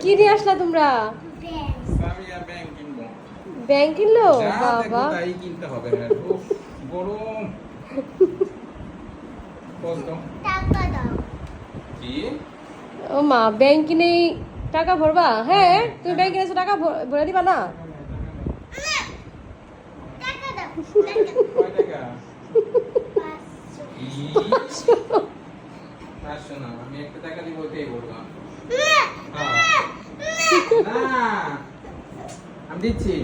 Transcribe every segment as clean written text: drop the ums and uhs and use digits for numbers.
কি নিয়ে আসলা তোমরা? সামিয়া ব্যাংক কিনবো। ব্যাংক কিনলো? যা দেখো বাবা তাই কিনতে হবে। উফ, গরম। কত? টাকা দাও। কি? ও মা, ব্যাংক কিনেই টাকা ভরবা? হ্যাঁ, তুমি ব্যাংক কিনেছো, টাকা ভরে দিবা না? টাকা দাও। কয় টাকা? 500 ই, 500 না, আমি একটা টাকা দিব ওইটাই বললাম। না, আমি দিচ্ছি।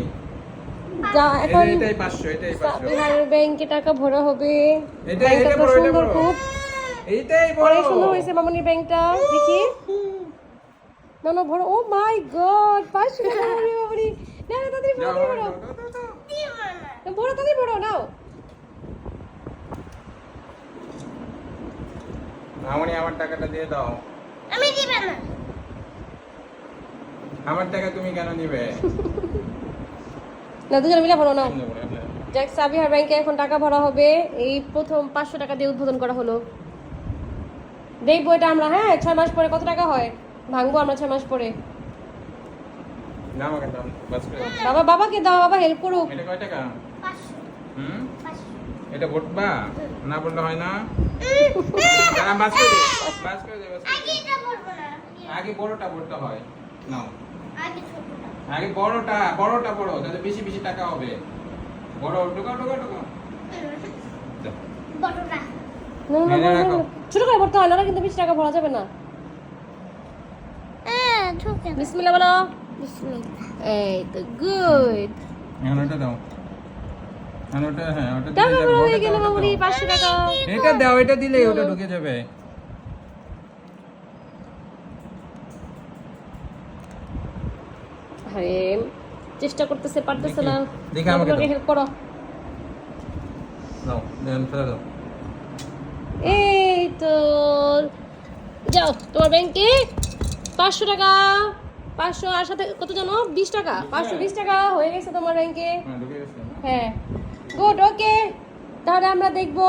যা এখন এটাই 500, এটাই 500। বিহারের ব্যাংকে টাকা ভরা হবে। এটা ব্যাংকটা এটা তো বড়, এটা সুন্দর বড়। খুব। এইটাই বড়। অনেক সুন্দর হয়েছে মামনির ব্যাংকটা, দেখি। না না, ভরো। ও মাই গড, 500 টাকা মামনি, মামনি। না না, তাড়াতাড়ি ভরো, যাও, তাড়াতাড়ি ভরো। দাও। দিও না। না, ভরো, তাড়াতাড়ি ভরো, নাও। মামনি আমার টাকাটা দিয়ে দাও। আমি দিবে না। আমার টাকা তুমি কেন নিবে? না, দুজন মিলে ভরো, নাও। যাক, সাবিহার ব্যাংকে এখন টাকা ভরা হবে। এই প্রথম 500 টাকা দিয়ে উদ্বোধন করা হলো। দেখবো এটা আমরা, হ্যাঁ, 6 মাস পরে কত টাকা হয় ভাঙবো আমরা 6 মাস পরে। না, আমাকে দাও, বাস করে। বাবাকে দাও, বাবা হেল্প করুক। এটা কয় টাকা? 500 হুম? 500 এটা ভরবা? না বললে হয় না? দাঁড়া, বাস করে দে, বাস করে দে, বাস করে আগে দে। এটা বলবো না। আগে বড়টা ভরতে হয়। নাও। আগে ছোটটা। আগে বড়টা বড়, যাতে বেশি বেশি টাকা হবে। বড়, ঢোকাও। দাও। বড়টা। না, না, এনে না, না, রাখো। না। ছোট করে ভরতে হয় না, কিন্তু বেশি টাকা ভরা যাবে না। ছোট। বিসমিল্লাহ বলো। বিসমিল্লাহ। এই তো গুড। এখন ওটা দাও। এখন ওটা, হ্যাঁ, ওটা দিলে টাকা যাবে, ভরা ওটা হয়ে গেল দাও, ওটা মামুনি, দাও। 500 টাকা। এটা দাও, এটা দিলেই ওটা ঢুকে যাবে। আরে চেষ্টা করতেছে, পারতেছে না। দেখি আমাকে দাও। হেল্প করো। নাও, দেন ফেলে দাও। এই তো, যাও তোমার ব্যাংকে 500 টাকা। 500 আর সাথে কত জানো? 20 টাকা। 520 টাকা হয়ে গেছে তোমার ব্যাংকে। হ্যাঁ, ঢুকে গেছে। হ্যাঁ, গুড, ওকে। তাহলে আমরা দেখবো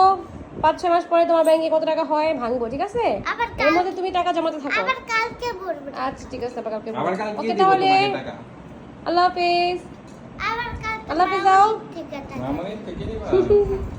5-6 মাস পরে তোমার ব্যাংকে কত টাকা হয়, ভাঙবো, ঠিক আছে? আবার এর মধ্যে তুমি টাকা জমাতে থাকো। আবার কালকে বলবো। আচ্ছা, ঠিক আছে, আবার কালকে আবার কালকে ওকে, দিব তাহলে তোমাকে টাকা। আল্লাহ হাফেজ। আবার কালকে। আল্লাহ হাফেজ যাও। ঠিক আছে। মামনি থেকে দিবা।